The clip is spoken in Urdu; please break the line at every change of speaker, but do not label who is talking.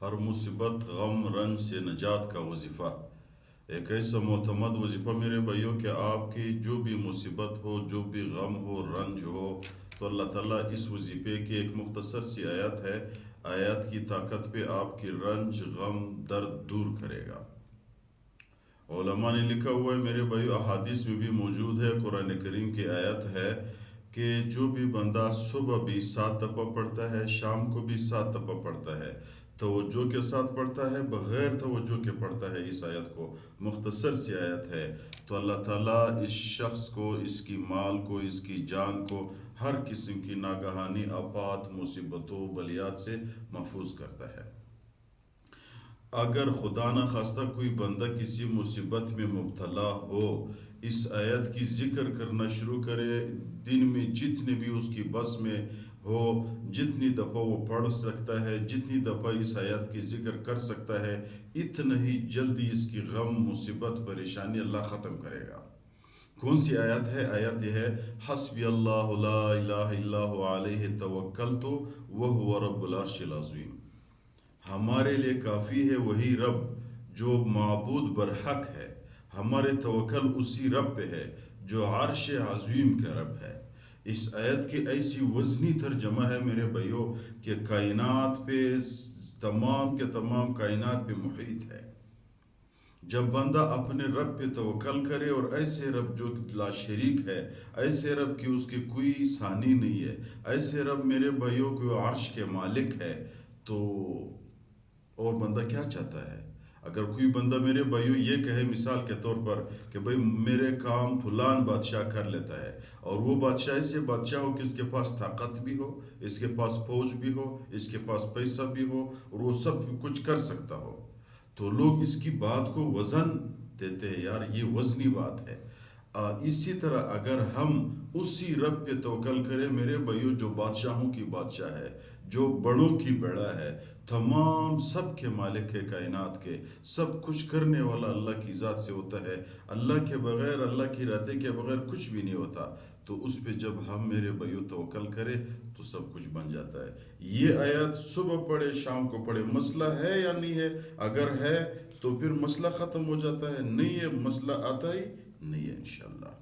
ہر مصیبت غم رنج سے نجات کا وظیفہ، ایک ایسا معتمد وظیفہ میرے بھائیوں کہ آپ کی جو بھی مصیبت ہو، جو بھی غم ہو، رنج ہو، تو اللہ تعالیٰ اس وظیفے کی ایک مختصر سی آیت ہے، آیت کی طاقت پہ آپ کی رنج غم درد دور کرے گا۔ علماء نے لکھا ہوا ہے میرے بھائیو، احادیث میں بھی موجود ہے، قرآن کریم کی آیت ہے کہ جو بھی بندہ صبح بھی 7 دفعہ پڑھتا ہے، شام کو بھی 7 دفعہ پڑھتا ہے، توجہ کے ساتھ پڑھتا ہے، بغیر توجہ کے پڑھتا ہے، اس آیت کو، مختصر سی آیت ہے، تو اللہ تعالیٰ اس شخص کو، اس کی مال کو، اس کی جان کو ہر قسم کی ناگہانی آفات، مصیبتوں، بلیات سے محفوظ کرتا ہے۔ اگر خدا نہ خواستہ کوئی بندہ کسی مصیبت میں مبتلا ہو، اس آیت کی ذکر کرنا شروع کرے، دن میں جتنے بھی اس کی بس میں ہو، جتنی دفعہ وہ پڑھ سکتا ہے، جتنی دفعہ اس آیت کی ذکر کر سکتا ہے، اتنا ہی جلدی اس کی غم، مصیبت، پریشانی اللہ ختم کرے گا۔ کون سی آیت ہے؟ آیت یہ ہے، حسبی اللہ لا الہ الا هو علیہ توکلت وہو رب العرش العظیم۔ ہمارے لیے کافی ہے وہی رب جو معبود برحق ہے، ہمارے توکل اسی رب پہ ہے جو عرش عظیم کا رب ہے۔ اس آیت کی ایسی وزنی ترجمہ ہے میرے بھائیوں کہ کائنات پہ، تمام کے تمام کائنات پہ محیط ہے۔ جب بندہ اپنے رب پہ توکل کرے، اور ایسے رب جو لا شریک ہے، ایسے رب کی اس کی کوئی ثانی نہیں ہے، ایسے رب میرے بھائیوں کو عرش کے مالک ہے، تو اور بندہ کیا چاہتا ہے؟ اگر کوئی بندہ میرے بھائیوں یہ کہے مثال کے طور پر کہ بھئی میرے کام فلان بادشاہ کر لیتا ہے، اور وہ بادشاہ ایسے بادشاہ ہو کہ اس کے پاس طاقت بھی ہو، اس کے پاس فوج بھی ہو، اس کے پاس پیسہ بھی ہو، اور وہ سب کچھ کر سکتا ہو، تو لوگ اس کی بات کو وزن دیتے ہیں، یار یہ وزنی بات ہے۔ اسی طرح اگر ہم اسی رب پہ توکل کریں میرے بھائیوں، جو بادشاہوں کی بادشاہ ہے، جو بڑوں کی بڑا ہے، تمام سب کے مالک ہے، کائنات کے سب کچھ کرنے والا اللہ کی ذات سے ہوتا ہے، اللہ کے بغیر، اللہ کی ارادے کے بغیر کچھ بھی نہیں ہوتا، تو اس پہ جب ہم میرے بھائیوں توکل کریں تو سب کچھ بن جاتا ہے۔ یہ آیت صبح پڑھے، شام کو پڑھے، مسئلہ ہے یا نہیں ہے؟ اگر ہے تو پھر مسئلہ ختم ہو جاتا ہے، نہیں ہے مسئلہ آتا ہی نہیں ہے انشاءاللہ۔